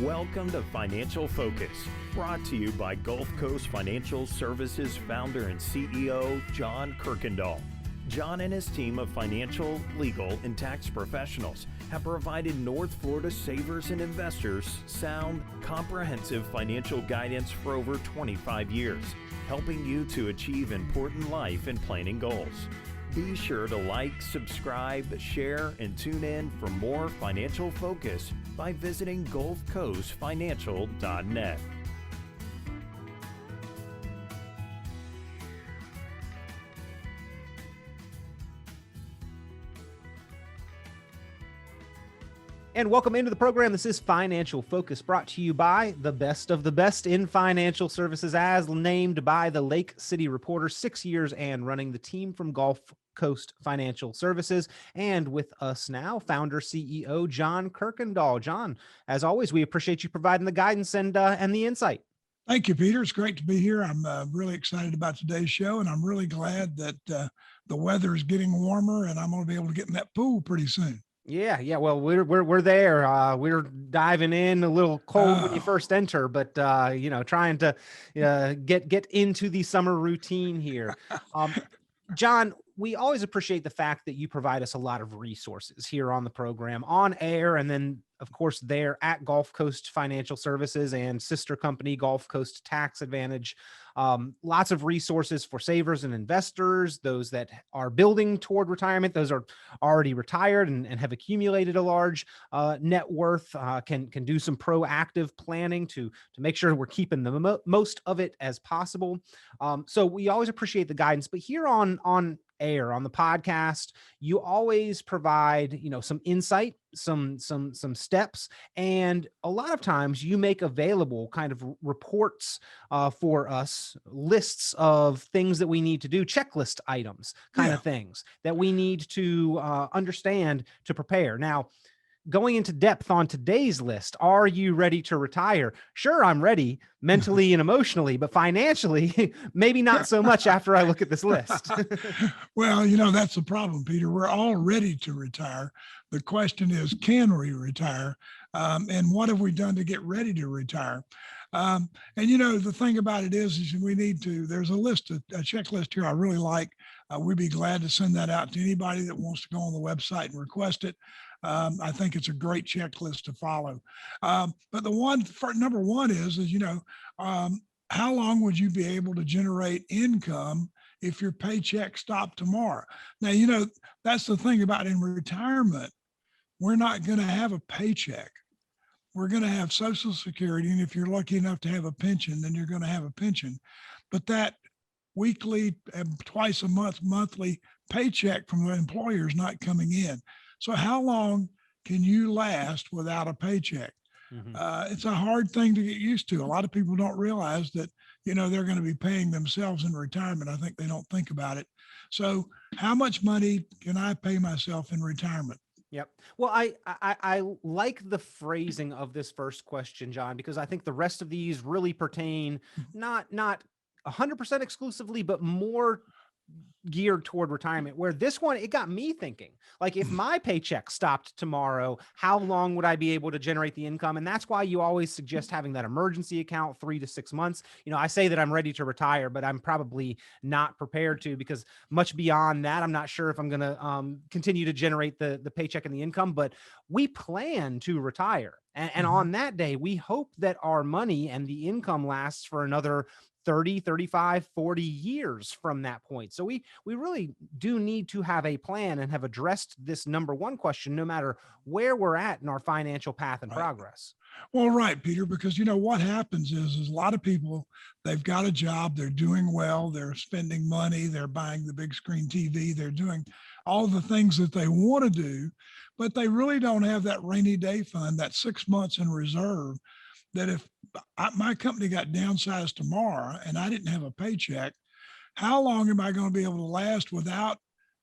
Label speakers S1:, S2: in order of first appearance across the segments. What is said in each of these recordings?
S1: Welcome to Financial Focus, brought to you by GulfCoast Financial Services founder and CEO, John Kuykendall. John and his team of financial, legal, and tax professionals have provided North Florida savers and investors sound, comprehensive financial guidance for over 25 years, helping you to achieve important life and planning goals. Be sure to like, subscribe, share, and tune in for more Financial Focus by visiting GulfCoastFinancial.net.
S2: And welcome into the program. This is Financial Focus, brought to you by the best of the best in financial services, as named by the Lake City Reporter, 6 years and running, the team from GulfCoast Financial Services. And with us now, founder, CEO, John Kuykendall. John, as always, we appreciate you providing the guidance and the insight.
S3: Thank you, Peter. It's great to be here. I'm really excited about today's show, and I'm really glad that the weather is getting warmer, and I'm going to be able to get in that pool pretty soon.
S2: Yeah. Well, we're there. We're diving in a little cold when you first enter, but trying to get into the summer routine here. John, we always appreciate the fact that you provide us a lot of resources here on the program, on air, and then, of course, there at GulfCoast Financial Services and sister company GulfCoast Tax Advantage. Lots of resources for savers and investors, those that are building toward retirement, those are already retired and have accumulated a large net worth, can do some proactive planning to make sure we're keeping the most of it as possible. So we always appreciate the guidance, but here on air, on the podcast, you always provide, some insight, some steps, and a lot of times you make available kind of reports for us, lists of things that we need to do, checklist items, kind of things that we need to understand to prepare. Now, going into depth on today's list, are you ready to retire? Sure, I'm ready mentally and emotionally, but financially, maybe not so much after I look at this list.
S3: Well, that's the problem, Peter. We're all ready to retire. The question is, can we retire? And what have we done to get ready to retire? And the thing about it is we need to, there's a checklist here I really like. We'd be glad to send that out to anybody that wants to go on the website and request it. I think it's a great checklist to follow. But number one is how long would you be able to generate income if your paycheck stopped tomorrow? Now, that's the thing about in retirement, we're not going to have a paycheck. We're going to have Social Security. And if you're lucky enough to have a pension, then you're going to have a pension. But that weekly, twice a month, monthly paycheck from the employer is not coming in. So how long can you last without a paycheck? Mm-hmm. It's a hard thing to get used to. A lot of people don't realize that, they're going to be paying themselves in retirement. I think they don't think about it. So how much money can I pay myself in retirement?
S2: Yep. Well, I like the phrasing of this first question, John, because I think the rest of these really pertain not 100% exclusively, but more geared toward retirement, where this one, it got me thinking, like, if my paycheck stopped tomorrow, how long would I be able to generate the income? And that's why you always suggest having that emergency account, 3 to 6 months. I say that I'm ready to retire, but I'm probably not prepared to, because much beyond that, I'm not sure if I'm going to continue to generate the paycheck and the income, but we plan to retire. And on that day, we hope that our money and the income lasts for another 30, 35, 40 years from that point. So we really do need to have a plan and have addressed this number one question, no matter where we're at in our financial path and progress.
S3: Well, right, Peter, because what happens is a lot of people, they've got a job, they're doing well, they're spending money, they're buying the big screen TV, they're doing all the things that they want to do, but they really don't have that rainy day fund, that 6 months in reserve, that if my company got downsized tomorrow and I didn't have a paycheck, how long am I going to be able to last without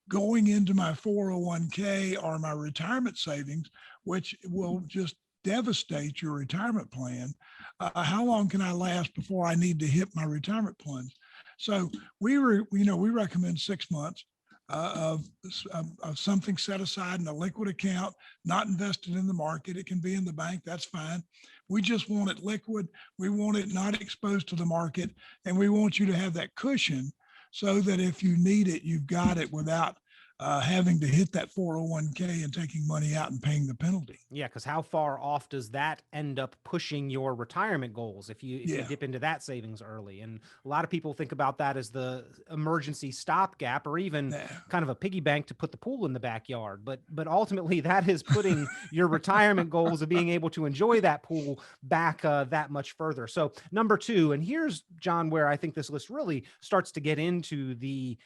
S3: going into my 401k or my retirement savings, which will just devastate your retirement plan? How long can I last before I need to hit my retirement plans? So we recommend 6 months. of something set aside in a liquid account, not invested in the market. It can be in the bank. That's fine. We just want it liquid. We want it not exposed to the market. And we want you to have that cushion so that if you need it, you've got it without having to hit that 401k and taking money out and paying the penalty.
S2: Yeah, because how far off does that end up pushing your retirement goals if you
S3: Yeah.
S2: dip into that savings early? And a lot of people think about that as the emergency stopgap, or even
S3: Yeah.
S2: kind of a piggy bank to put the pool in the backyard. But ultimately, that is putting your retirement goals of being able to enjoy that pool back that much further. So number two, and here's, John, where I think this list really starts to get into the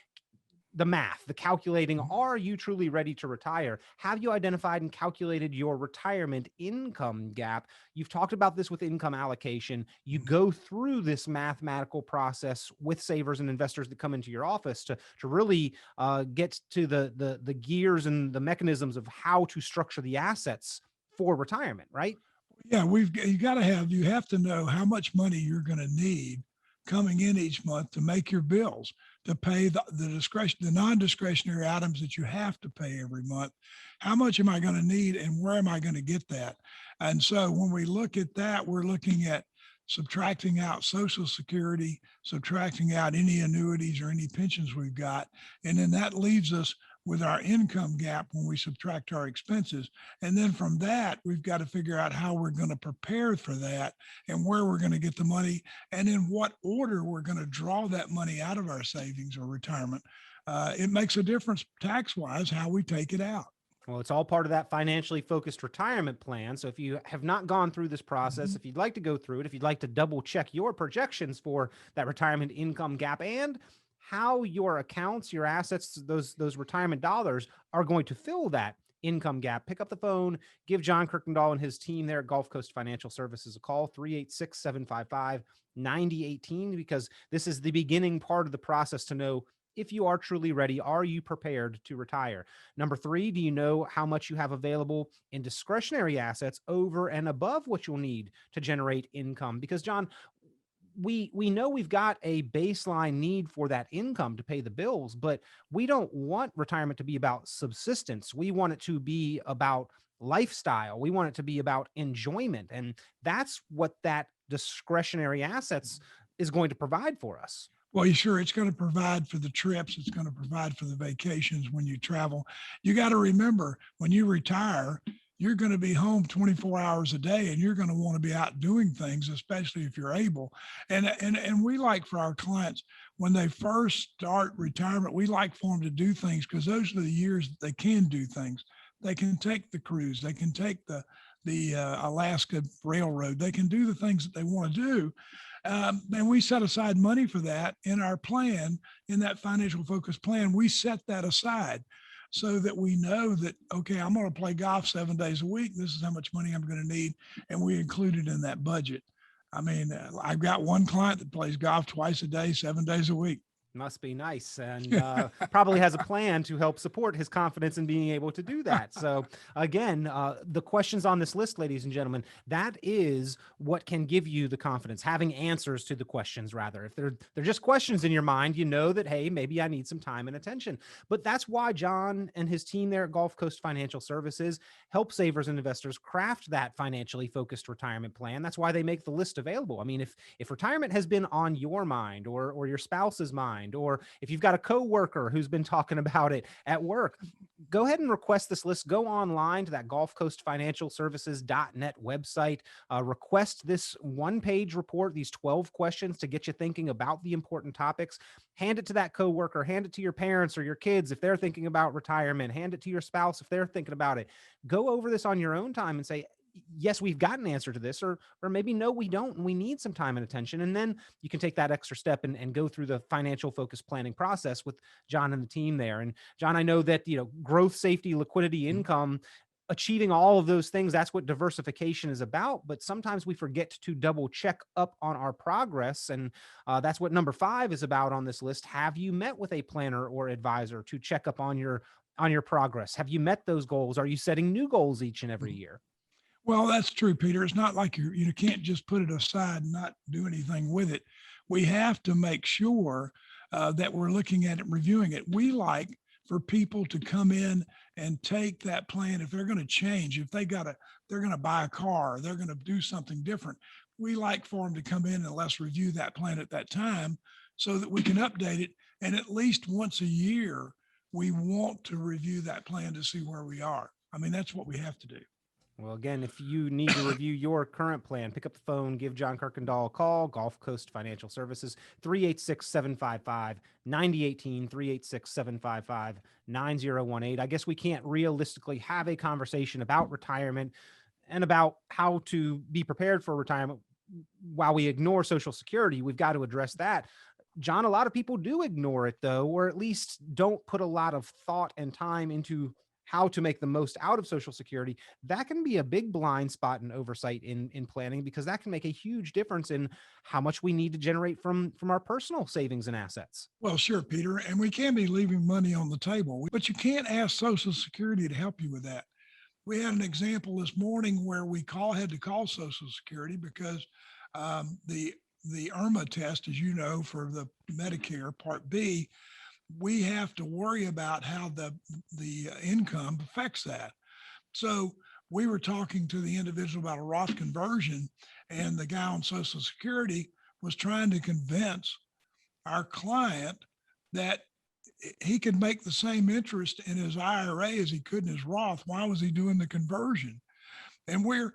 S2: math, the calculating. Are you truly ready to retire? Have you identified and calculated your retirement income gap? You've talked about this with income allocation. You go through this mathematical process with savers and investors that come into your office to really get to the gears and the mechanisms of how to structure the assets for retirement, right?
S3: Yeah, you have to know how much money you're going to need coming in each month to make your bills, to pay the non-discretionary items that you have to pay every month. How much am I going to need and where am I going to get that? And so when we look at that, we're looking at subtracting out Social Security, subtracting out any annuities or any pensions we've got. And then that leaves us with our income gap when we subtract our expenses. And then from that, we've got to figure out how we're going to prepare for that and where we're going to get the money and in what order we're going to draw that money out of our savings or retirement. It makes a difference tax-wise how we take it out.
S2: Well, it's all part of that financially focused retirement plan. So if you have not gone through this process, if you'd like to go through it, if you'd like to double check your projections for that retirement income gap and how your accounts, your assets, those retirement dollars are going to fill that income gap, pick up the phone, give John Kuykendall and his team there at GulfCoast Financial Services a call, 386-755-9018, because this is the beginning part of the process to know if you are truly ready. Are you prepared to retire? Number three, do you know how much you have available in discretionary assets over and above what you'll need to generate income? Because, John, we know we've got a baseline need for that income to pay the bills, but we don't want retirement to be about subsistence. We want it to be about lifestyle. We want it to be about enjoyment. And that's what that discretionary assets is going to provide for us.
S3: Well, sure, it's going to provide for the trips. It's going to provide for the vacations when you travel. You got to remember, when you retire, you're going to be home 24 hours a day and you're going to want to be out doing things, especially if you're able. And we like for our clients, when they first start retirement, we like for them to do things because those are the years that they can do things. They can take the cruise. They can take the Alaska Railroad. They can do the things that they want to do. And we set aside money for that in our plan, in that financial focus plan. We set that aside so that we know that, okay, I'm going to play golf 7 days a week. This is how much money I'm going to need. And we include it in that budget. I mean, I've got one client that plays golf twice a day, 7 days a week.
S2: Must be nice, and probably has a plan to help support his confidence in being able to do that. So again, the questions on this list, ladies and gentlemen, that is what can give you the confidence, having answers to the questions. Rather, if they're just questions in your mind, you know that, hey, maybe I need some time and attention. But that's why John and his team there at GulfCoast Financial Services help savers and investors craft that financially focused retirement plan. That's why they make the list available. I mean, if retirement has been on your mind or your spouse's mind, or if you've got a coworker who's been talking about it at work, go ahead and request this list. Go online to that GulfCoastFinancialServices.net website. Request this one-page report, these 12 questions to get you thinking about the important topics. Hand it to that coworker, hand it to your parents or your kids if they're thinking about retirement, hand it to your spouse if they're thinking about it. Go over this on your own time and say, yes, we've got an answer to this, or maybe no, we don't, and we need some time and attention. And then you can take that extra step and go through the financial focus planning process with John and the team there. And John, I know that, growth, safety, liquidity, income, achieving all of those things, that's what diversification is about. But sometimes we forget to double check up on our progress. And that's what number 5 is about on this list. Have you met with a planner or advisor to check up on your progress? Have you met those goals? Are you setting new goals each and every year?
S3: Well, that's true, Peter. It's not like you can't just put it aside and not do anything with it. We have to make sure that we're looking at it, reviewing it. We like for people to come in and take that plan. If they're going to change, if they're going to buy a car, they're going to do something different. We like for them to come in and let's review that plan at that time so that we can update it. And at least once a year, we want to review that plan to see where we are. I mean, that's what we have to do.
S2: Well, again, if you need to review your current plan, pick up the phone, give John Kuykendall a call, Gulf Coast Financial Services, 386-755-9018, 386-755-9018. I guess we can't realistically have a conversation about retirement and about how to be prepared for retirement while we ignore Social Security. We've got to address that. John, a lot of people do ignore it, though, or at least don't put a lot of thought and time into how to make the most out of Social Security. That can be a big blind spot and oversight in planning, because that can make a huge difference in how much we need to generate from our personal savings and assets.
S3: Well, sure, Peter. And we can be leaving money on the table, but you can't ask Social Security to help you with that. We had an example this morning where we had to call Social Security because the IRMA test, as you know, for the Medicare Part B, we have to worry about how the income affects that. So we were talking to the individual about a Roth conversion, and the guy on Social Security was trying to convince our client that he could make the same interest in his IRA as he could in his Roth. Why was he doing the conversion? And we're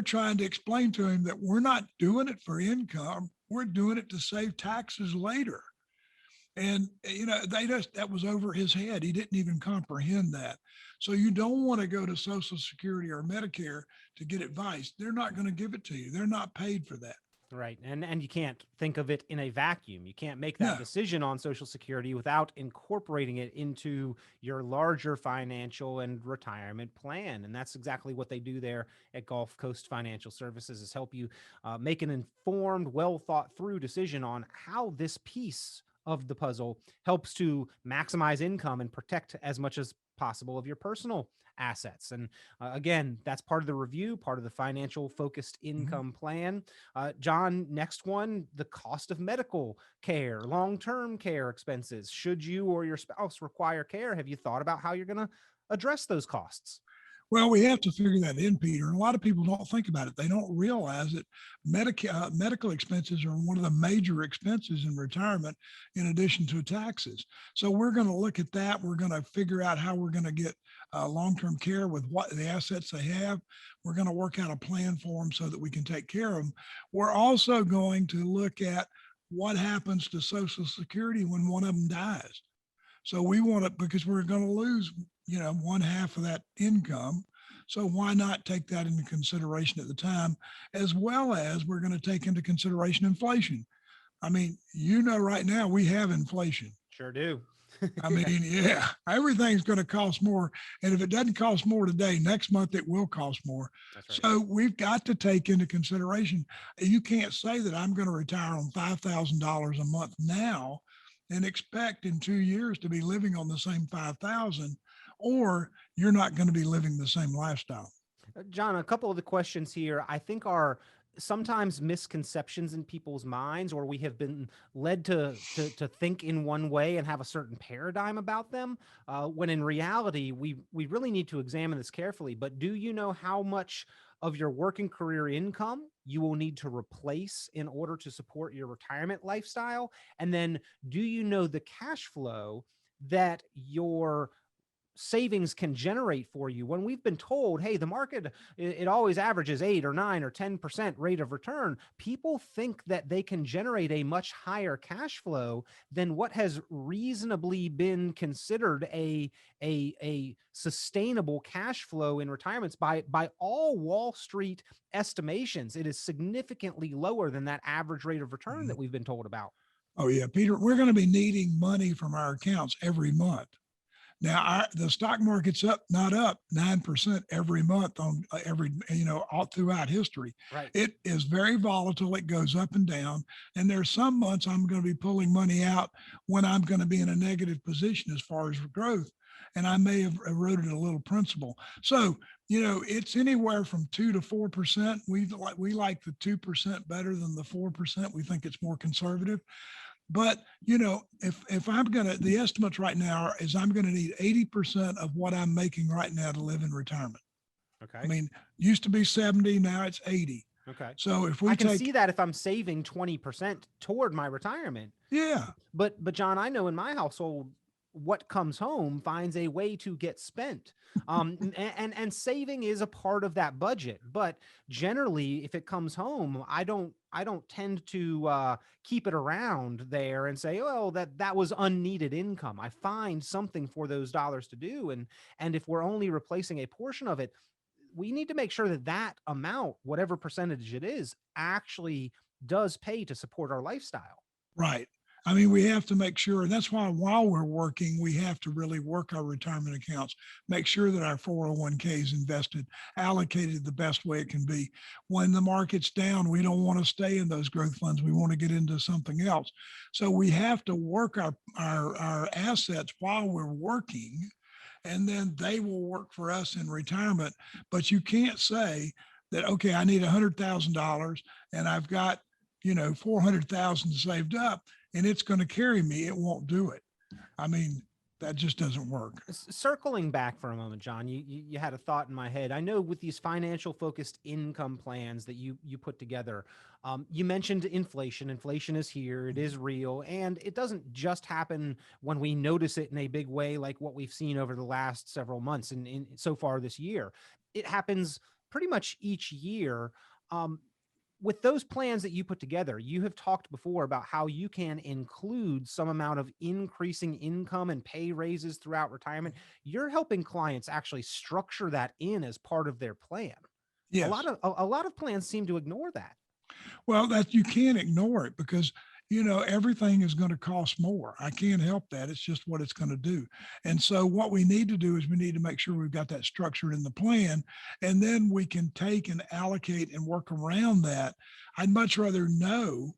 S3: trying to explain to him that we're not doing it for income. We're doing it to save taxes later. And, that was over his head. He didn't even comprehend that. So you don't want to go to Social Security or Medicare to get advice. They're not going to give it to you. They're not paid for that.
S2: Right. And you can't think of it in a vacuum. You can't make that decision on Social Security without incorporating it into your larger financial and retirement plan. And that's exactly what they do there at Gulf Coast Financial Services, is help you make an informed, well thought through decision on how this piece of the puzzle helps to maximize income and protect as much as possible of your personal assets. And again, that's part of the review, part of the financial focused income plan. John, next one, the cost of medical care, long-term care expenses. Should you or your spouse require care? Have you thought about how you're going to address those costs?
S3: Well, we have to figure that in, Peter. And a lot of people don't think about it. They don't realize that medical expenses are one of the major expenses in retirement, in addition to taxes. So we're going to look at that. We're going to figure out how we're going to get long-term care with what the assets they have. We're going to work out a plan for them so that we can take care of them. We're also going to look at what happens to Social Security when one of them dies. So we want to, because we're going to lose, one half of that income. So why not take that into consideration at the time, as well as we're going to take into consideration inflation. I mean, right now we have inflation.
S2: Sure do.
S3: I mean, yeah, everything's going to cost more. And if it doesn't cost more today, next month it will cost more. That's right. So we've got to take into consideration, you can't say that I'm going to retire on $5,000 a month now and expect in 2 years to be living on the same 5,000, or you're not going to be living the same lifestyle.
S2: John, a couple of the questions here I think are sometimes misconceptions in people's minds, or we have been led to think in one way and have a certain paradigm about them, when in reality, we really need to examine this carefully. But do you know how much of your working career income you will need to replace in order to support your retirement lifestyle? And then do you know the cash flow that your savings can generate for you? When we've been told, hey, the market, it always averages 8 or 9 or 10% rate of return, people think that they can generate a much higher cash flow than what has reasonably been considered a sustainable cash flow in retirements by all Wall Street estimations. It is significantly lower than that average rate of return that we've been told about.
S3: Oh yeah, Peter, we're going to be needing money from our accounts every month. Now, the stock market's not up 9% every month on all throughout history.
S2: Right.
S3: It is very volatile. It goes up and down. And there's some months I'm going to be pulling money out when I'm going to be in a negative position as far as growth. And I may have eroded a little principal. So, it's anywhere from 2 to 4%. We like the 2% better than the 4%. We think it's more conservative. But if I'm the estimates right now is I'm going to need 80% of what I'm making right now to live in retirement.
S2: Okay.
S3: I mean, used to be 70, now it's 80.
S2: Okay.
S3: So if
S2: I
S3: we
S2: can
S3: take,
S2: see that if I'm saving 20% toward my retirement.
S3: yeah,
S2: But John, I know in my household, what comes home finds a way to get spent. And saving is a part of that budget. But generally, if it comes home, I don't tend to keep it around there and say, oh, that was unneeded income. I find something for those dollars to do. And if we're only replacing a portion of it, we need to make sure that that amount, whatever percentage it is, actually does pay to support our lifestyle.
S3: right. I mean, we have to make sure, and that's why while we're working, we have to really work our retirement accounts, make sure that our 401k is invested, allocated the best way it can be. When the market's down, we don't want to stay in those growth funds. We want to get into something else. So we have to work our assets while we're working, and then they will work for us in retirement. But you can't say that, okay, I need $100,000 and I've got, 400,000 saved up and it's going to carry me. It won't do it. I mean, that just doesn't work.
S2: Circling back for a moment, John, you had a thought in my head. I know with these financial focused income plans that you put together, you mentioned inflation. Inflation is here. It is real. And it doesn't just happen when we notice it in a big way, like what we've seen over the last several months and so far this year. It happens pretty much each year. With those plans that you put together, you have talked before about how you can include some amount of increasing income and pay raises throughout retirement. You're helping clients actually structure that in as part of their plan.
S3: Yes.
S2: A lot of plans seem to ignore that.
S3: Well, that you can't ignore it because everything is going to cost more. I can't help that. It's just what it's going to do. And so what we need to do is we need to make sure we've got that structured in the plan, and then we can take and allocate and work around that. I'd much rather know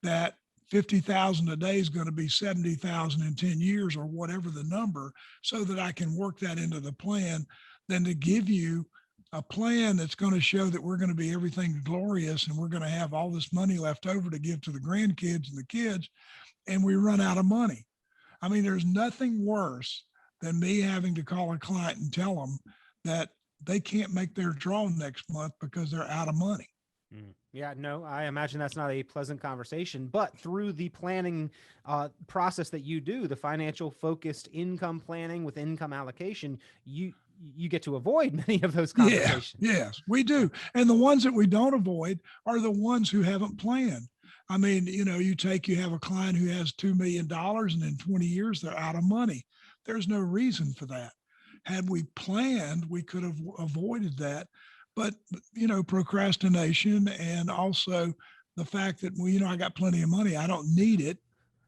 S3: that 50,000 a day is going to be 70,000 in 10 years or whatever the number, so that I can work that into the plan, than to give you a plan that's going to show that we're going to be everything glorious and we're going to have all this money left over to give to the grandkids and the kids, and we run out of money. I mean, there's nothing worse than me having to call a client and tell them that they can't make their draw next month because they're out of money.
S2: Yeah, no, I imagine that's not a pleasant conversation, but through the planning process that you do, the financial focused income planning with income allocation, you get to avoid many of those conversations.
S3: Yeah, yes, we do. And the ones that we don't avoid are the ones who haven't planned. I mean, you have a client who has $2 million and in 20 years, they're out of money. There's no reason for that. Had we planned, we could have avoided that. But, procrastination, and also the fact that, I got plenty of money. I don't need it.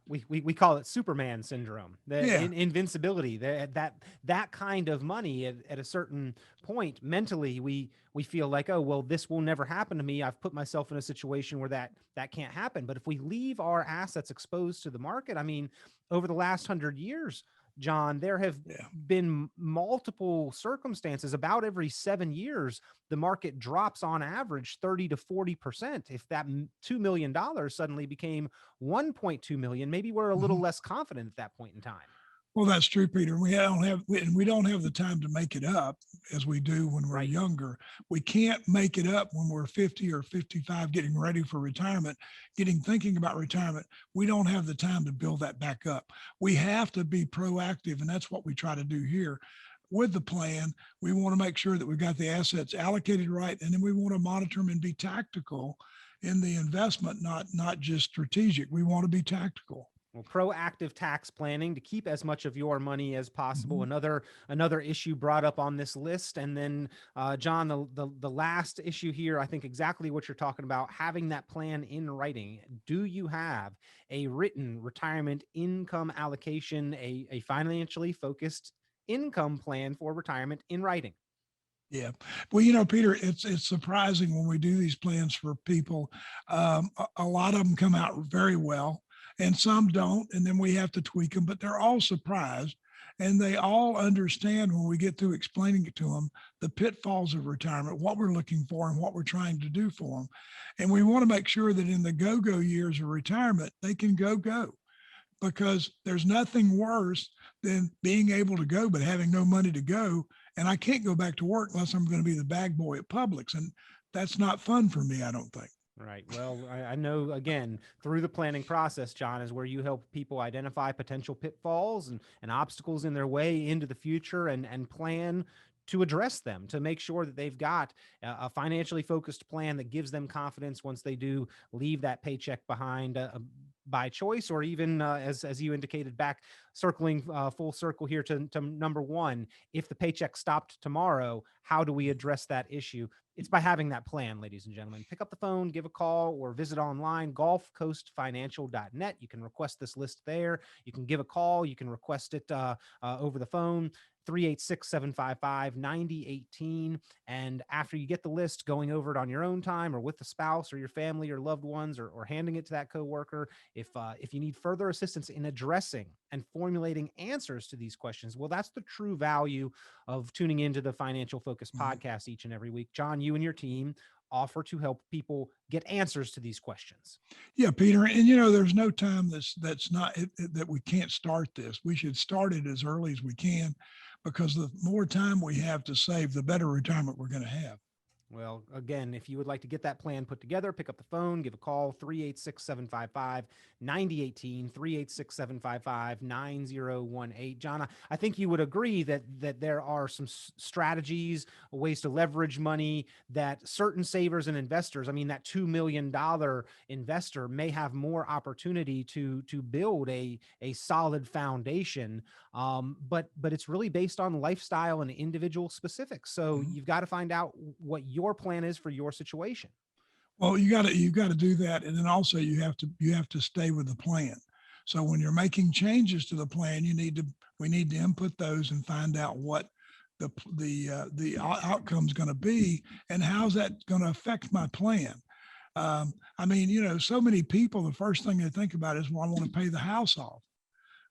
S2: We call it Superman syndrome,
S3: Yeah.
S2: Invincibility, that kind of money at a certain point mentally, we feel like, oh, well, this will never happen to me. I've put myself in a situation where that can't happen. But if we leave our assets exposed to the market, I mean, over the last 100 years, John, there have been multiple circumstances. About every 7 years, the market drops on average 30 to 40%. If that $2 million suddenly became 1.2 million, maybe we're a little less confident at that point in time.
S3: Well, that's true, Peter. We don't have the time to make it up as we do when we're younger. We can't make it up when we're 50 or 55, getting ready for retirement, thinking about retirement. We don't have the time to build that back up. We have to be proactive, and that's what we try to do here. With the plan, we want to make sure that we've got the assets allocated right, and then we want to monitor them and be tactical in the investment, not just strategic. We want to be tactical.
S2: Well, proactive tax planning to keep as much of your money as possible. Another issue brought up on this list. And then, John, the last issue here, I think exactly what you're talking about, having that plan in writing. Do you have a written retirement income allocation, a financially focused income plan for retirement in writing?
S3: Yeah. Well, Peter, it's surprising when we do these plans for people. A lot of them come out very well, and some don't, and then we have to tweak them, but they're all surprised, and they all understand when we get through explaining it to them, the pitfalls of retirement, what we're looking for and what we're trying to do for them. And we want to make sure that in the go-go years of retirement, they can go. because there's nothing worse than being able to go, but having no money to go. And I can't go back to work unless I'm going to be the bag boy at Publix. And that's not fun for me, I don't think.
S2: Right. Well, I know, again, through the planning process, John, is where you help people identify potential pitfalls and obstacles in their way into the future and plan to address them, to make sure that they've got a financially focused plan that gives them confidence once they do leave that paycheck behind by choice, or even as you indicated, back circling full circle here to number one, if the paycheck stopped tomorrow, how do we address that issue? It's by having that plan, ladies and gentlemen. Pick up the phone, give a call, or visit online, GulfCoastFinancial.net. You can request this list there. You can give a call. You can request it over the phone. 386-755-9018. And after you get the list, going over it on your own time or with the spouse or your family or loved ones, or handing it to that coworker, if you need further assistance in addressing and formulating answers to these questions, well, that's the true value of tuning into the Financial Focus podcast each and every week. John, you and your team offer to help people get answers to these questions.
S3: Yeah, Peter. And, there's no time that's not that we can't start this. We should start it as early as we can, because the more time we have to save, the better retirement we're going to have.
S2: Well, again, if you would like to get that plan put together, pick up the phone, give a call, 386-755-9018, 386-755-9018. John, I think you would agree that there are some strategies, ways to leverage money that certain savers and investors, I mean, that $2 million investor may have more opportunity to build a solid foundation. But it's really based on lifestyle and individual specifics. So you've got to find out what your plan is for your situation.
S3: Well, you got to do that, and then also you have to stay with the plan. So when you're making changes to the plan, we need to input those and find out what the outcome's going to be and how's that going to affect my plan. I mean, so many people, the first thing they think about is, well, I want to pay the house off.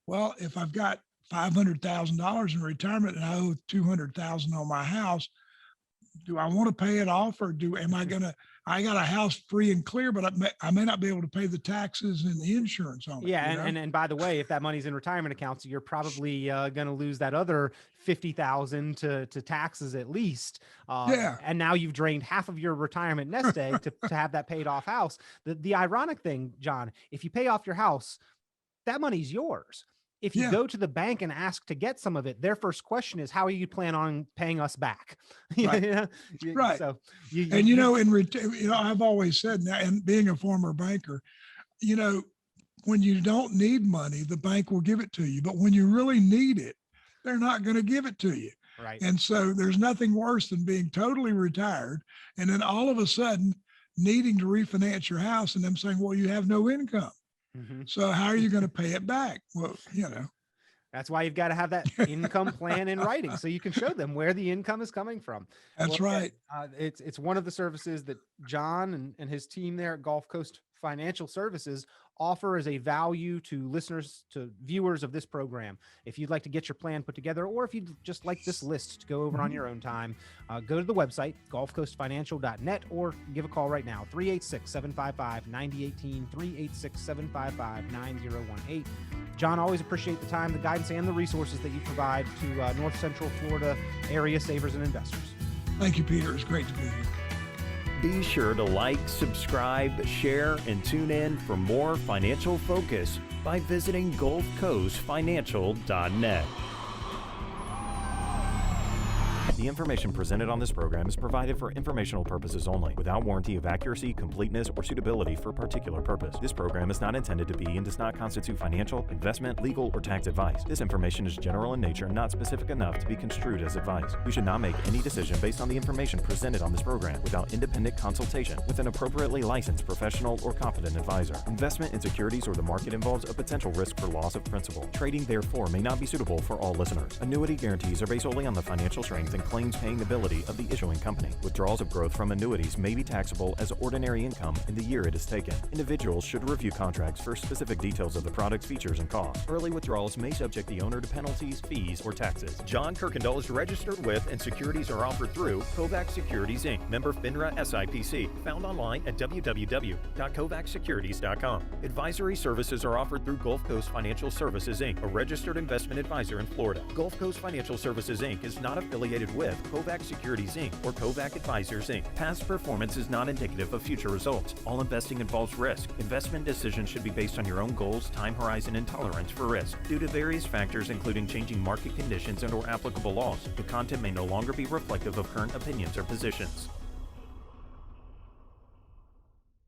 S3: Well, if I've got $500,000 in retirement and I owe $200,000 on my house, do I want to pay it off, or I got a house free and clear, but I may not be able to pay the taxes and the insurance on it.
S2: Yeah. And by the way, if that money's in retirement accounts, you're probably going to lose that other $50,000 to taxes at least. And now you've drained half of your retirement nest egg to have that paid off house. The ironic thing, John, if you pay off your house, that money's yours. If you go to the bank and ask to get some of it, their first question is, how are you plan on paying us back?
S3: Right. Right.
S2: So
S3: I've always said that, and being a former banker, when you don't need money, the bank will give it to you. But when you really need it, they're not going to give it to you.
S2: Right.
S3: And so there's nothing worse than being totally retired and then all of a sudden needing to refinance your house and them saying, well, you have no income.
S2: Mm-hmm.
S3: So how are you going to pay it back? Well,
S2: that's why you've got to have that income plan in writing, so you can show them where the income is coming from.
S3: That's right.
S2: It's one of the services that John and his team there at GulfCoast Financial Services offer as a value to listeners, to viewers of this program. If you'd like to get your plan put together, or if you'd just like this list to go over on your own time, go to the website, GulfCoastFinancial.net, or give a call right now, 386-755-9018, 386-755-9018. John, always appreciate the time, the guidance, and the resources that you provide to North Central Florida area savers and investors.
S3: Thank you, Peter. It's great to be here.
S1: Be sure to like, subscribe, share, and tune in for more financial focus by visiting GulfCoastFinancial.net. The information presented on this program is provided for informational purposes only, without warranty of accuracy, completeness, or suitability for a particular purpose. This program is not intended to be and does not constitute financial, investment, legal, or tax advice. This information is general in nature and not specific enough to be construed as advice. You should not make any decision based on the information presented on this program without independent consultation with an appropriately licensed professional or competent advisor. Investment in securities or the market involves a potential risk for loss of principal. Trading, therefore, may not be suitable for all listeners. Annuity guarantees are based solely on the financial strength and claims paying ability of the issuing company. Withdrawals of growth from annuities may be taxable as ordinary income in the year it is taken. Individuals should review contracts for specific details of the product's features and costs. Early withdrawals may subject the owner to penalties, fees, or taxes. John Kuykendall is registered with and securities are offered through Kovac Securities Inc., member FINRA SIPC, found online at www.kovacsecurities.com. Advisory services are offered through GulfCoast Financial Services Inc., a registered investment advisor in Florida. GulfCoast Financial Services Inc. is not affiliated with Kovac Securities Inc. or Kovac Advisors Inc. Past performance is not indicative of future results. All investing involves risk. Investment decisions should be based on your own goals, time horizon, and tolerance for risk. Due to various factors including changing market conditions and/or applicable laws, the content may no longer be reflective of current opinions or positions.